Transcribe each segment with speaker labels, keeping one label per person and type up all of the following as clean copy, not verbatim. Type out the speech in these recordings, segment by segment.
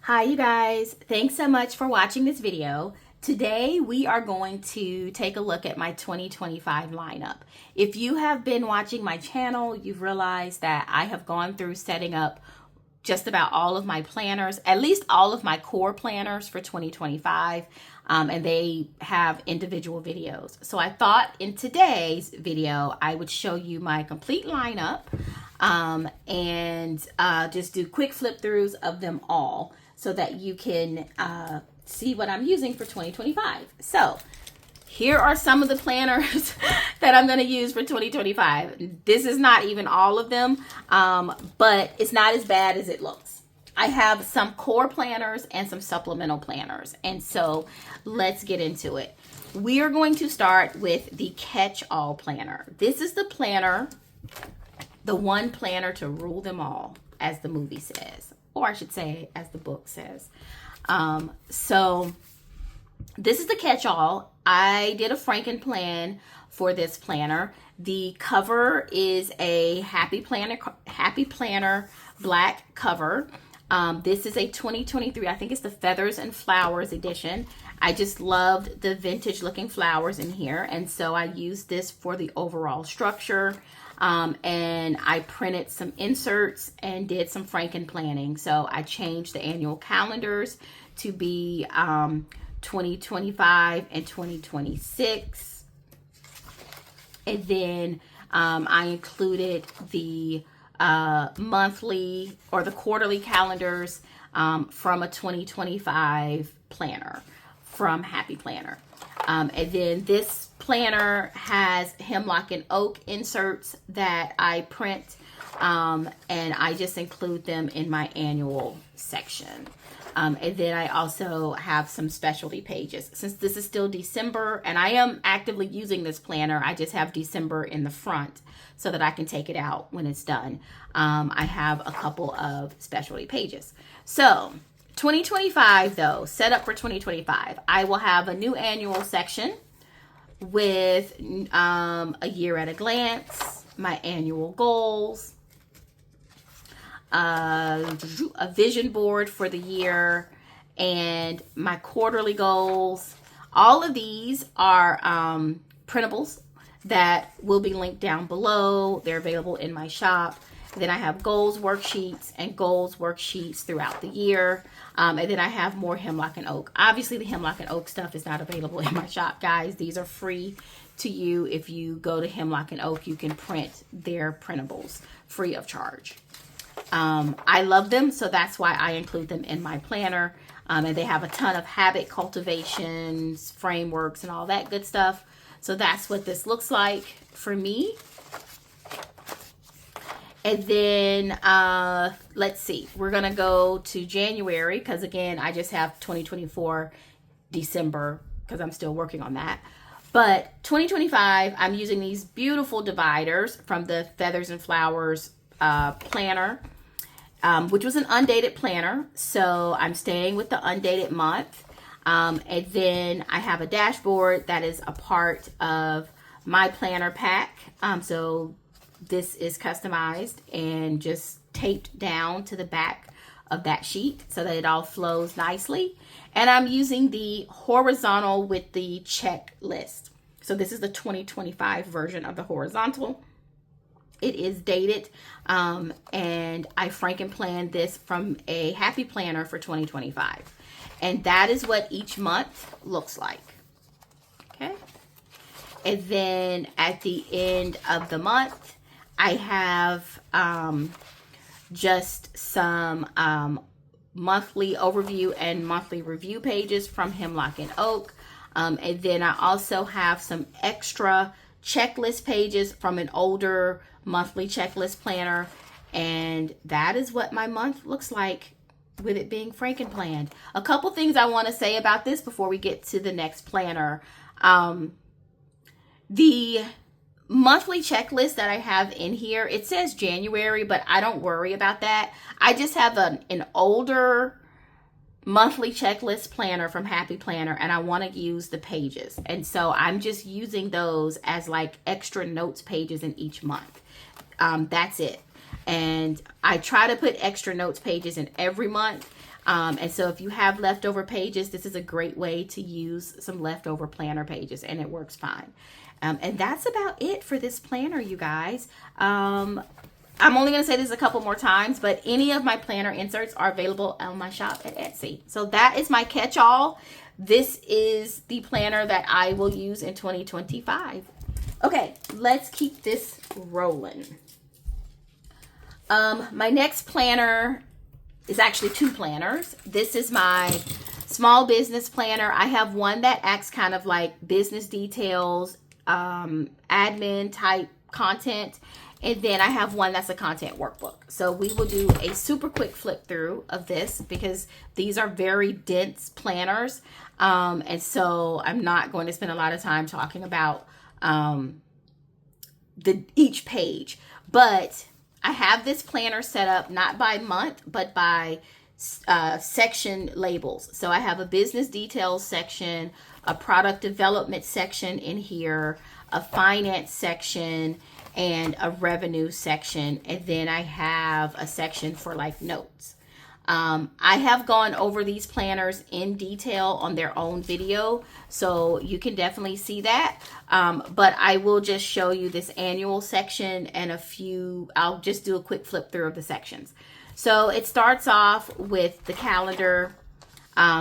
Speaker 1: Hi you guys, thanks so much for watching this video. Today we are going to take a look at my 2025 lineup. If you have been watching my channel, you've realized that I have gone through setting up just about all of my planners, at least all of my core planners for 2025, and they have individual videos. So I thought in today's video I would show you my complete lineup and just do quick flip throughs of them all so that you can see what I'm using for 2025. So here are some of the planners that I'm going to use for 2025. This is not even all of them, but it's not as bad as it looks. I have some core planners and some supplemental planners. And so let's get into it. We are going to start with the catch-all planner. This is the planner, the one planner to rule them all, as the movie says, or I should say, as the book says. So this is the catch-all. I did a Franken plan for this planner. The cover is a Happy Planner black cover. This is a 2023, I think it's the Feathers and Flowers edition. I just loved the vintage looking flowers in here, and so I used this for the overall structure. And I printed some inserts and did some Franken planning. So I changed the annual calendars to be 2025 and 2026. And then I included the monthly or the quarterly calendars from a 2025 planner from Happy Planner. And then this planner has hemlock and oak inserts that I print, and I just include them in my annual section. And then I also have some specialty pages. Since this is still December and I am actively using this planner, I just have December in the front so that I can take it out when it's done. I have a couple of specialty pages. So 2025 though, set up for 2025, I will have a new annual section with a year at a glance, my annual goals, a vision board for the year, and my quarterly goals. All of these are printables that will be linked down below. They're available in my shop. Then I have goals worksheets and goals worksheets throughout the year. And then I have more hemlock and oak. Obviously, the hemlock and oak stuff is not available in my shop, guys. These are free to you. If you go to Hemlock and Oak, you can print their printables free of charge. I love them, so that's why I include them in my planner. And they have a ton of habit cultivations, frameworks, and all that good stuff. So that's what this looks like for me. And then, let's see, we're going to go to January because, again, I just have 2024 December because I'm still working on that. But 2025, I'm using these beautiful dividers from the Feathers and Flowers planner, which was an undated planner. So I'm staying with the undated month. And then I have a dashboard that is a part of my planner pack. So this is customized and just taped down to the back of that sheet so that it all flows nicely. And I'm using the horizontal with the checklist. So this is the 2025 version of the horizontal. It is dated, and I Franken planned this from a Happy Planner for 2025. And that is what each month looks like. Okay. And then at the end of the month, I have just some monthly overview and monthly review pages from Hemlock and Oak. And then I also have some extra checklist pages from an older monthly checklist planner. And that is what my month looks like with it being Franken planned. A couple things I want to say about this before we get to the next planner. The monthly checklist that I have in here, it says January, but I don't worry about that. I just have an older monthly checklist planner from Happy Planner, and I want to use the pages. And so I'm just using those as like extra notes pages in each month. That's it. And I try to put extra notes pages in every month. And so if you have leftover pages, this is a great way to use some leftover planner pages, and it works fine. And that's about it for this planner, you guys. I'm only going to say this a couple more times, but any of my planner inserts are available on my shop at Etsy. So that is my catch-all. This is the planner that I will use in 2025. Okay, let's keep this rolling. My next planner is actually two planners. This is my small business planner. I have one that acts kind of like business details, admin type content. And then I have one that's a content workbook. So we will do a super quick flip through of this because these are very dense planners. And so I'm not going to spend a lot of time talking about each page. But I have this planner set up not by month, but by section labels. So I have a business details section, a product development section in here, a finance section, and a revenue section, and then I have a section for like notes. I have gone over these planners in detail on their own video, so you can definitely see that. But I will just show you this annual section and I'll just do a quick flip through of the sections. So it starts off with the calendar,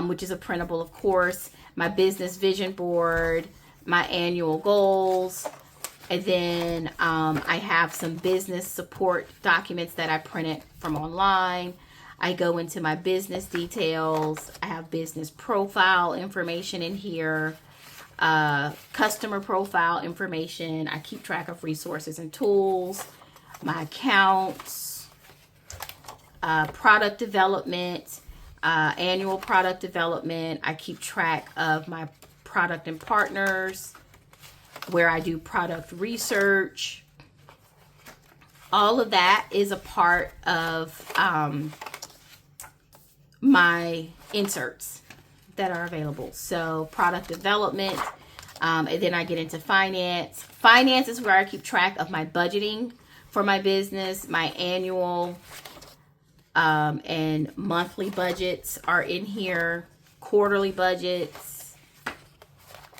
Speaker 1: which is a printable, of course, my business vision board, my annual goals, and then I have some business support documents that I printed from online. I go into my business details. I have business profile information in here, customer profile information. I keep track of resources and tools, my accounts, product development, annual product development. I keep track of my product and partners, where I do product research. All of that is a part of my inserts that are available. So product development, and then I get into finance. Finance is where I keep track of my budgeting for my business. My annual and monthly budgets are in here, quarterly budgets,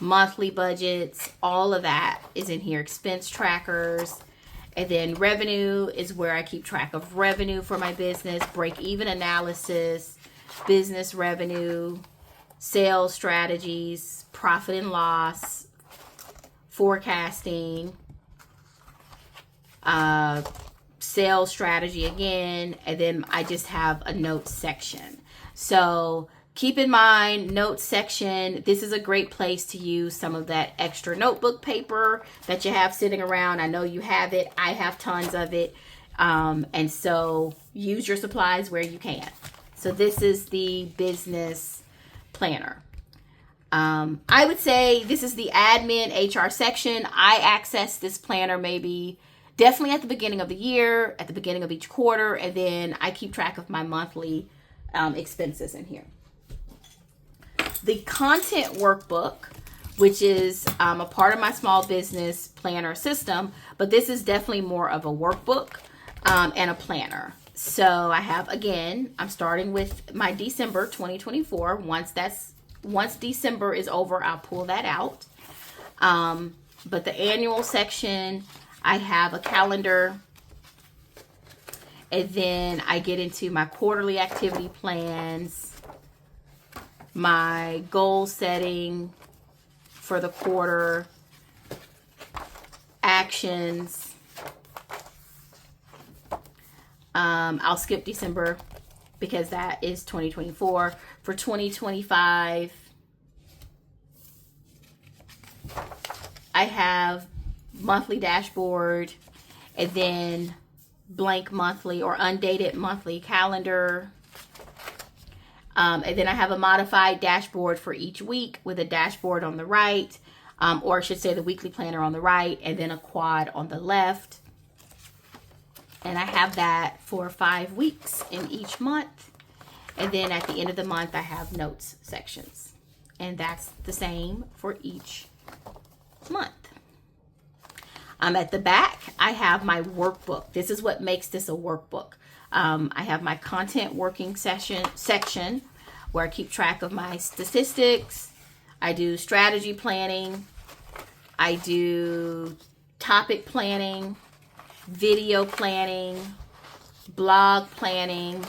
Speaker 1: monthly budgets, all of that is in here, expense trackers. And then revenue is where I keep track of revenue for my business, break-even analysis, business revenue, sales strategies, profit and loss, forecasting, sales strategy again, and then I just have a notes section. So keep in mind, notes section, this is a great place to use some of that extra notebook paper that you have sitting around. I know you have it. I have tons of it. And so use your supplies where you can. So this is the business planner. I would say this is the admin HR section. I access this planner definitely at the beginning of the year, at the beginning of each quarter, and then I keep track of my monthly expenses in here. The content workbook, which is a part of my small business planner system, but this is definitely more of a workbook and a planner. So I have, again, I'm starting with my December 2024. Once December is over, I'll pull that out. But the annual section, I have a calendar, and then I get into my quarterly activity plans, my goal setting for the quarter, actions. I'll skip December because that is 2024. For 2025, I have monthly dashboard, and then blank monthly or undated monthly calendar. And then I have a modified dashboard for each week with a dashboard on the right, or I should say the weekly planner on the right, and then a quad on the left. And I have that for 5 weeks in each month. And then at the end of the month, I have notes sections. And that's the same for each month. At the back, I have my workbook. This is what makes this a workbook. I have my content working section where I keep track of my statistics. I do strategy planning. I do topic planning, video planning, blog planning.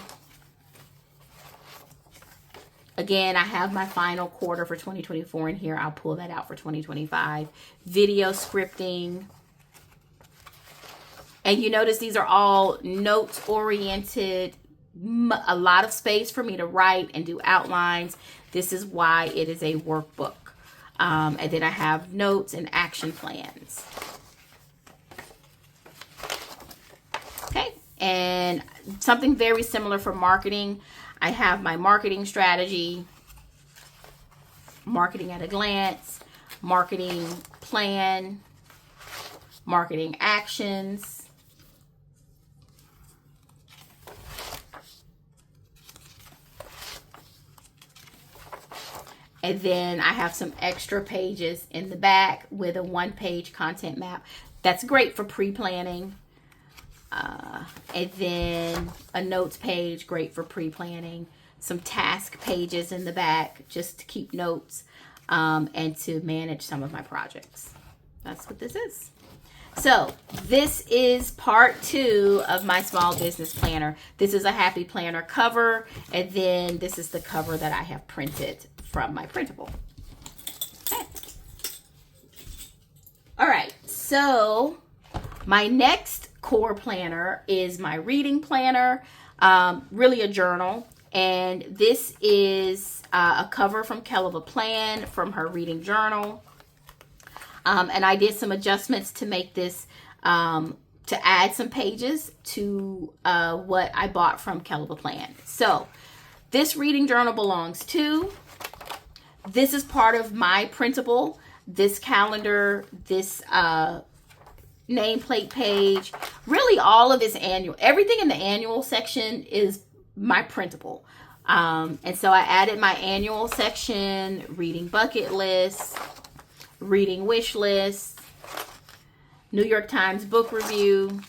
Speaker 1: Again, I have my final quarter for 2024 in here. I'll pull that out for 2025. Video scripting. And you notice these are all notes oriented, a lot of space for me to write and do outlines. This is why it is a workbook. And then I have notes and action plans. Okay, and something very similar for marketing. I have my marketing strategy, marketing at a glance, marketing plan, marketing actions, and then I have some extra pages in the back with a one-page content map. That's great for pre-planning. And then a notes page, great for pre-planning. Some task pages in the back just to keep notes and to manage some of my projects. That's what this is. So this is part 2 of my small business planner. This is a Happy Planner cover, and then this is the cover that I have printed from my printable. Okay. All right, so my next core planner is my reading planner, really a journal, and this is a cover from Koala Plan from her reading journal, and I did some adjustments to make this to add some pages to what I bought from Koala Plan. So this reading journal belongs to, this is part of my printable, this calendar, this nameplate page, really all of this annual, everything in the annual section is my printable. And so I added my annual section, reading bucket list, reading wish list, New York Times book review,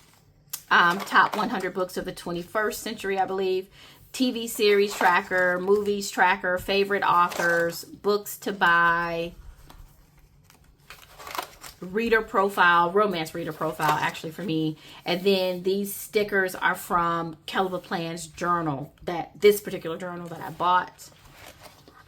Speaker 1: top 100 books of the 21st century, I believe, TV series tracker, movies tracker, favorite authors, books to buy, reader profile, romance reader profile actually for me. And then these stickers are from Koala Plan's journal, this particular journal that I bought.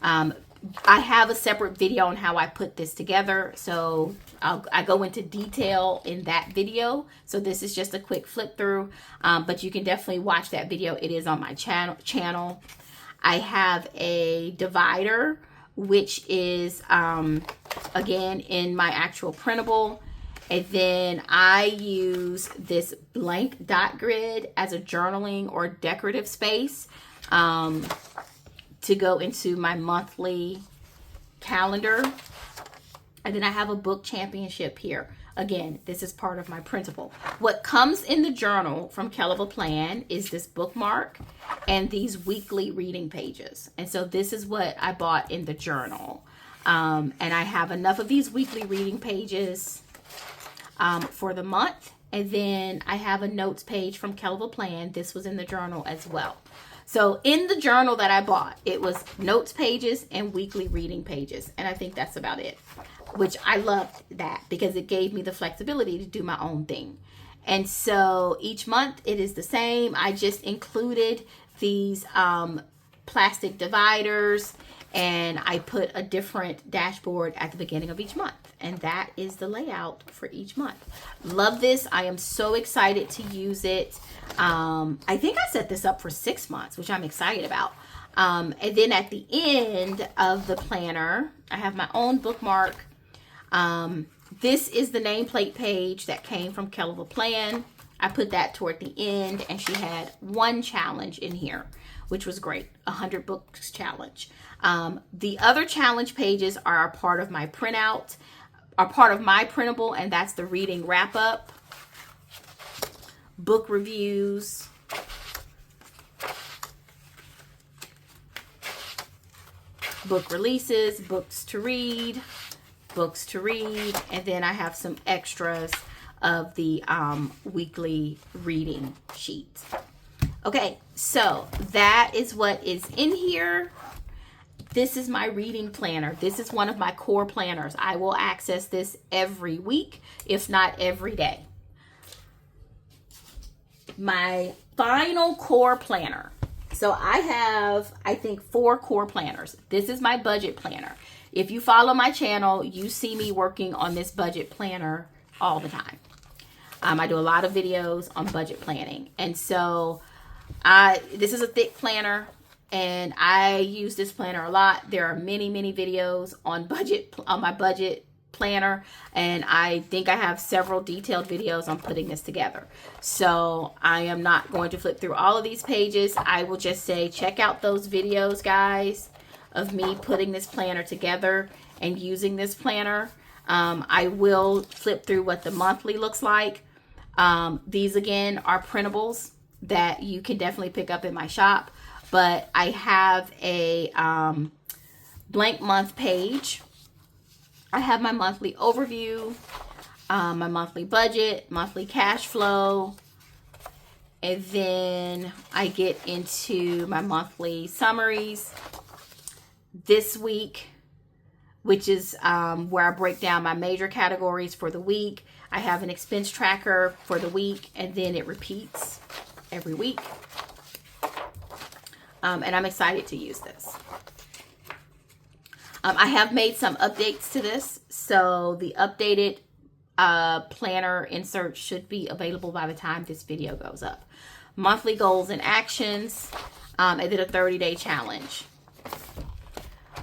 Speaker 1: I have a separate video on how I put this together, so I go into detail in that video. So this is just a quick flip through, but you can definitely watch that video. It is on my channel. I have a divider, which is again in my actual printable, and then I use this blank dot grid as a journaling or decorative space to go into my monthly calendar. And then I have a book championship here. Again, this is part of my printable. What comes in the journal from Koala Plan is this bookmark and these weekly reading pages. And so this is what I bought in the journal. And I have enough of these weekly reading pages for the month. And then I have a notes page from Koala Plan. This was in the journal as well. So in the journal that I bought, it was notes pages and weekly reading pages. And I think that's about it, which I loved that because it gave me the flexibility to do my own thing. And so each month it is the same. I just included these plastic dividers, and I put a different dashboard at the beginning of each month. And that is the layout for each month. Love this. I am so excited to use it. I think I set this up for 6 months, which I'm excited about. And then at the end of the planner, I have my own bookmark. This is the nameplate page that came from Koala Plan. I put that toward the end, and she had one challenge in here, which was great, 100 books challenge. The other challenge pages are a part of my printout, are part of my printable, and that's the reading wrap up, book reviews, book releases, books to read, and then I have some extras of the weekly reading sheet. Okay, so that is what is in here. This is my reading planner. This is one of my core planners. I will access this every week, if not every day. My final core planner. So I have, I think, 4 core planners. This is my budget planner. If you follow my channel, you see me working on this budget planner all the time. I do a lot of videos on budget planning. And so this is a thick planner, and I use this planner a lot. There are many, many videos on my budget planner, and I think I have several detailed videos on putting this together. So I am not going to flip through all of these pages. I will just say check out those videos, guys, of me putting this planner together and using this planner. I will flip through what the monthly looks like. These again are printables that you can definitely pick up in my shop, but I have a blank month page. I have my monthly overview, my monthly budget, monthly cash flow, and then I get into my monthly summaries. This week, which is where I break down my major categories for the week. I have an expense tracker for the week, and then it repeats every week. And I'm excited to use this. I have made some updates to this, so the updated planner insert should be available by the time this video goes up. Monthly goals and actions. I did a 30-day challenge.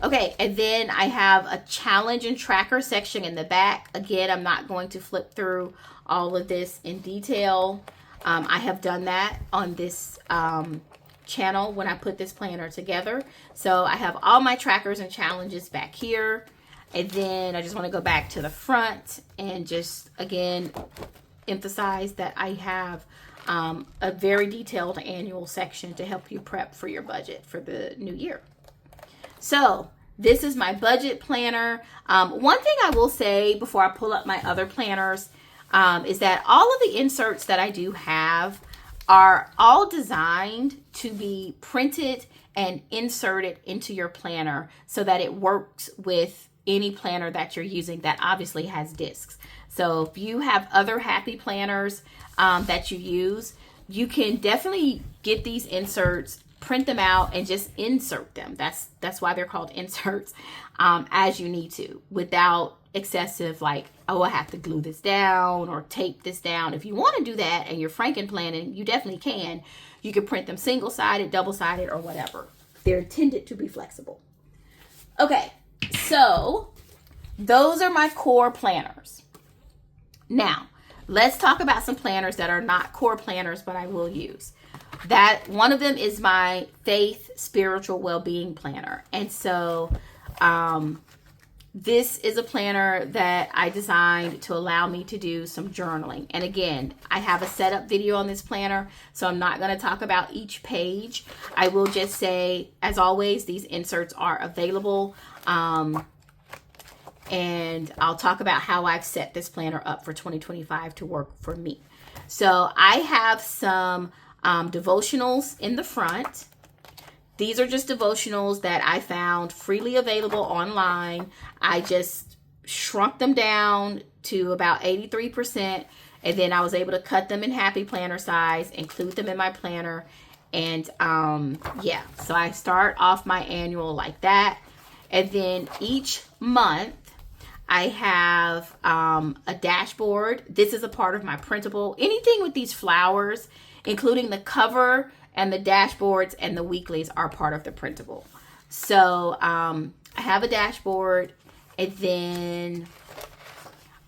Speaker 1: Okay, and then I have a challenge and tracker section in the back. Again, I'm not going to flip through all of this in detail. I have done that on this channel when I put this planner together. So I have all my trackers and challenges back here. And then I just want to go back to the front and just, again, emphasize that I have a very detailed annual section to help you prep for your budget for the new year. So this is my budget planner. One thing I will say before I pull up my other planners is that all of the inserts that I do have are all designed to be printed and inserted into your planner so that it works with any planner that you're using that obviously has discs. So if you have other happy planners that you use, you can definitely get these inserts, print them out, and just insert them. That's why they're called inserts, as you need to, without excessive, like, oh, I have to glue this down or tape this down. If you want to do that and you're franken planning, you definitely can. You can print them single-sided, double-sided, or whatever. They're intended to be flexible. Okay, so those are my core planners. Now, let's talk about some planners that are not core planners, but I will use. That one of them is my faith, spiritual well-being planner. And so this is a planner that I designed to allow me to do some journaling. And again, I have a setup video on this planner, so I'm not going to talk about each page. I will just say, as always, these inserts are available. And I'll talk about how I've set this planner up for 2025 to work for me. So I have some devotionals in the front. These are just devotionals that I found freely available online. I just shrunk them down to about 83%, and then I was able to cut them in Happy Planner size, include them in my planner, and yeah, so I start off my annual like that. And then each month I have a dashboard. This is a part of my printable. Anything with these flowers, including the cover and the dashboards and the weeklies, are part of the printable. So I have a dashboard, and then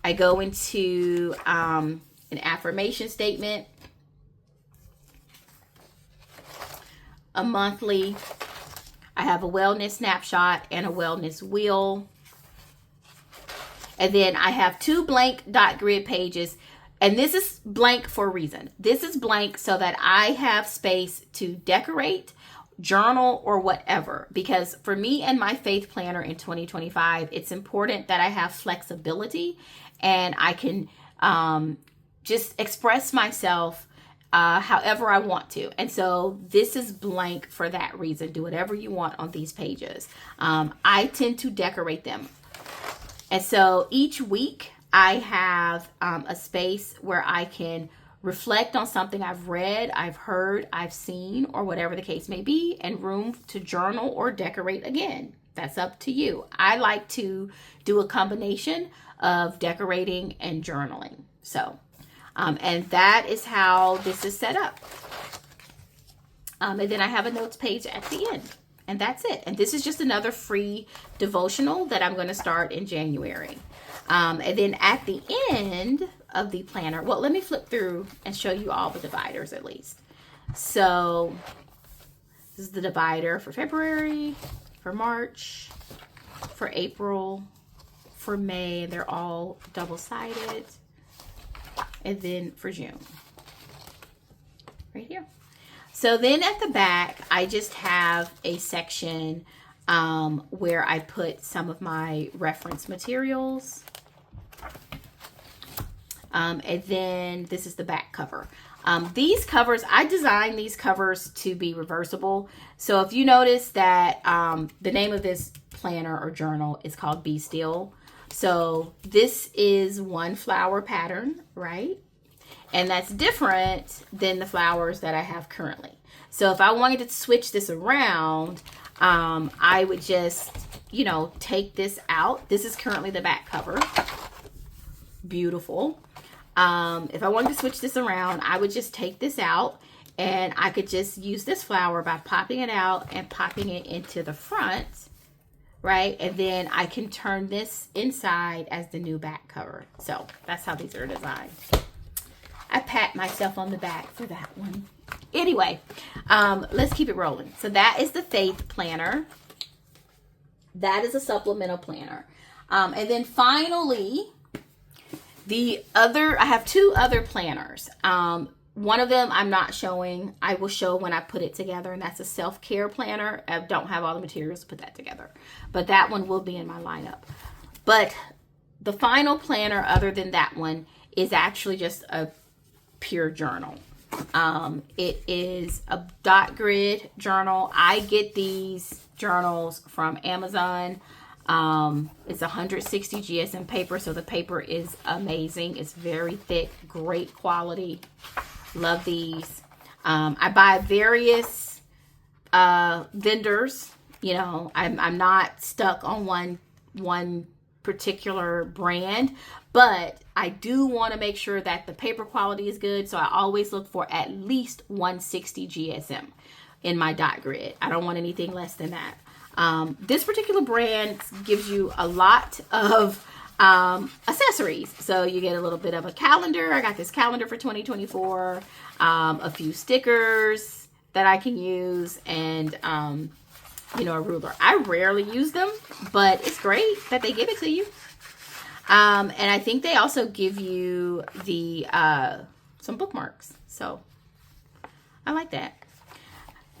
Speaker 1: I go into an affirmation statement, a monthly. I have a wellness snapshot and a wellness wheel. And then I have 2 blank dot grid pages. And this is blank for a reason. This is blank so that I have space to decorate, journal, or whatever. Because for me and my faith planner in 2025, it's important that I have flexibility and I can just express myself however I want to. And so this is blank for that reason. Do whatever you want on these pages. I tend to decorate them. And so each week I have a space where I can reflect on something I've read, I've heard, I've seen, or whatever the case may be, and room to journal or decorate again. That's up to you. I like to do a combination of decorating and journaling. So, and that is how this is set up. And then I have a notes page at the end. And that's it. And this is just another free devotional that I'm going to start in January. And then at the end of the planner, well, let me flip through and show you all the dividers at least. So this is the divider for February, for March, for April, for May. They're all double-sided. And then for June, right here. So then at the back, I just have a section where I put some of my reference materials. And then this is the back cover. These covers, I designed these covers to be reversible. So if you notice that the name of this planner or journal is called Be Still. So this is one flower pattern, right? And that's different than the flowers that I have currently. So if I wanted to switch this around, I would just, you know, take this out. This is currently the back cover. Beautiful. If I wanted to switch this around, I would just take this out and I could just use this flower by popping it out and popping it into the front, right? And then I can turn this inside as the new back cover. So that's how these are designed. I pat myself on the back for that one. Anyway, let's keep it rolling. So that is the Faith Planner. That is a supplemental planner. And then finally, I have two other planners. One of them I'm not showing. I will show when I put it together, and that's a self-care planner. I don't have all the materials to put that together, but that one will be in my lineup. But the final planner, other than that one, is actually just a pure journal. It is a dot grid journal. I get these journals from Amazon. It's 160 GSM paper, so the paper is amazing. It's very thick, great quality. Love these. I buy various vendors. You know, I'm not stuck on one particular brand, but I do want to make sure that the paper quality is good, so I always look for at least 160 GSM in my dot grid. I don't want anything less than that. This particular brand gives you a lot of accessories. So you get a little bit of a calendar. I got this calendar for 2024, a few stickers that I can use, and you know, a ruler. I rarely use them, but it's great that they give it to you. And I think they also give you the some bookmarks. So I like that.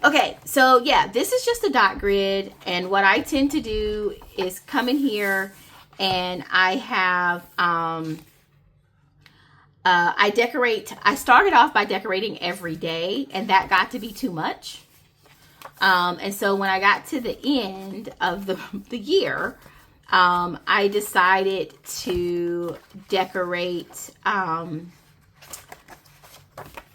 Speaker 1: Okay, so yeah, this is just a dot grid, and what I tend to do is come in here and I have I decorate. I started off by decorating every day, and that got to be too much. And so when I got to the end of the year, I decided to decorate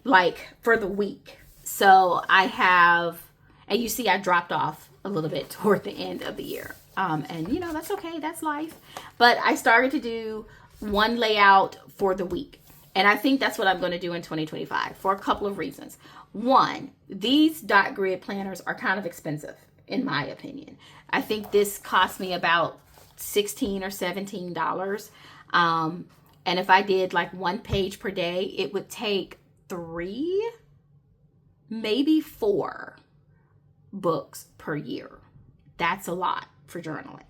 Speaker 1: like for the week. So I have, and you see I dropped off a little bit toward the end of the year. And you know, that's okay, that's life. But I started to do one layout for the week. And I think that's what I'm going to do in 2025 for a couple of reasons. One, these dot grid planners are kind of expensive, in my opinion. I think this cost me about $16 or $17. And if I did like one page per day, it would take 3, maybe 4 books per year. That's a lot for journaling.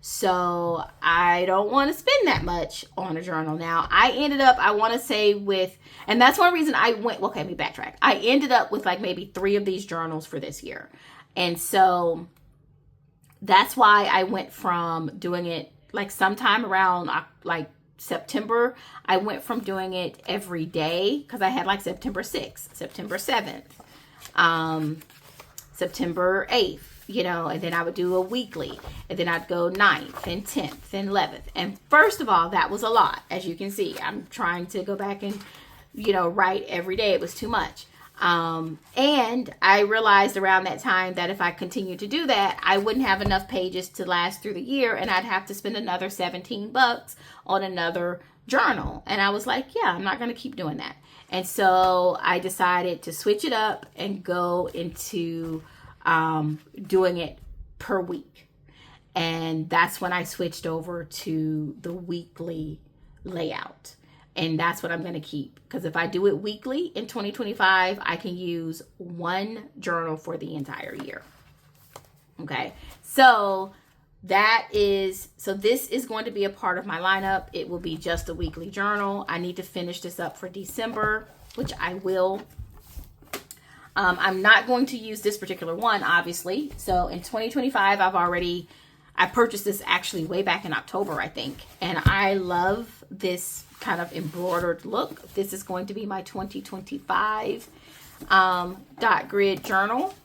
Speaker 1: So I don't want to spend that much on a journal. Now I ended up, I want to say with, and that's one reason I went, okay, let me backtrack. I ended up with like maybe 3 of these journals for this year. And so that's why I went from doing it like sometime around like September, I went from doing it every day, because I had like September 6th, September 7th, September 8th, you know, and then I would do a weekly, and then I'd go 9th and 10th and 11th. And first of all, that was a lot. As you can see, I'm trying to go back and, you know, write every day. It was too much. And I realized around that time that if I continued to do that, I wouldn't have enough pages to last through the year, and I'd have to spend another $17 on another journal. And I was like, yeah, I'm not going to keep doing that. And so I decided to switch it up and go into doing it per week. And that's when I switched over to the weekly layout. And that's what I'm going to keep, because if I do it weekly in 2025, I can use one journal for the entire year. Okay, so this is going to be a part of my lineup. It will be just a weekly journal. I need to finish this up for December, which I will. I'm not going to use this particular one, obviously. So in 2025, I purchased this actually way back in October, I think. And I love this kind of embroidered look. This is going to be my 2025 dot grid journal.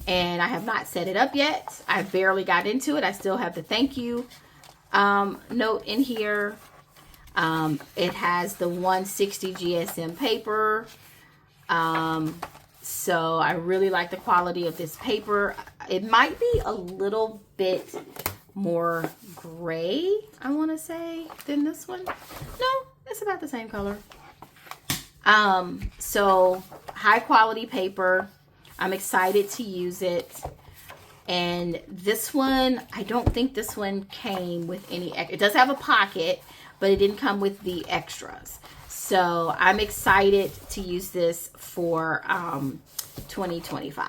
Speaker 1: And I have not set it up yet. I barely got into it. I still have the thank you note in here. It has the 160 GSM paper. So I really like the quality of this paper. It might be a little bit more gray, I want to say, than this one. No, it's about the same color. So high quality paper. I'm excited to use it. And this one, I don't think this one came with any, it does have a pocket, but it didn't come with the extras. So I'm excited to use this for 2025.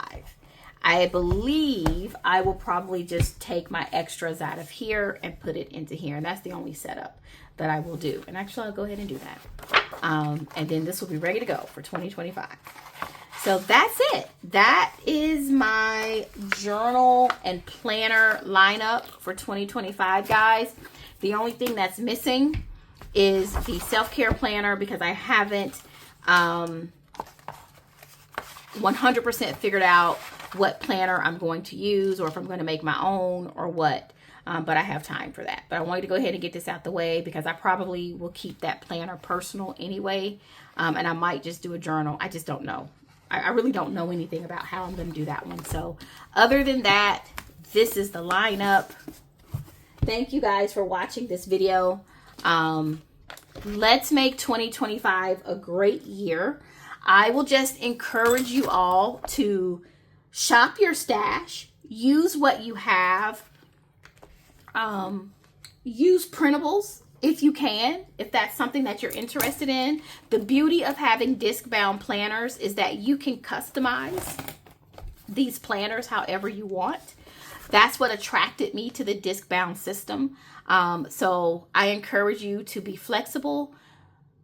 Speaker 1: I believe I will probably just take my extras out of here and put it into here. And that's the only setup that I will do. And actually, I'll go ahead and do that. And then this will be ready to go for 2025. So that's it. That is my journal and planner lineup for 2025, guys. The only thing that's missing is the self-care planner, because I haven't 100% figured out what planner I'm going to use, or if I'm going to make my own or what. But I have time for that. But I wanted to go ahead and get this out the way, because I probably will keep that planner personal anyway. And I might just do a journal. I just don't know. I really don't know anything about how I'm going to do that one. So other than that, this is the lineup. Thank you guys for watching this video. Let's make 2025 a great year. I will just encourage you all to shop your stash, use what you have, use printables if you can, if that's something that you're interested in. The beauty of having disc-bound planners is that you can customize these planners however you want. That's what attracted me to the disc-bound system. So I encourage you to be flexible.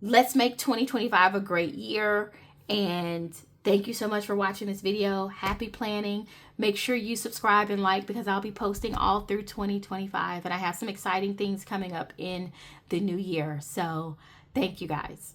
Speaker 1: Let's make 2025 a great year. And thank you so much for watching this video. Happy planning. Make sure you subscribe and like, because I'll be posting all through 2025. And I have some exciting things coming up in the new year. So thank you guys.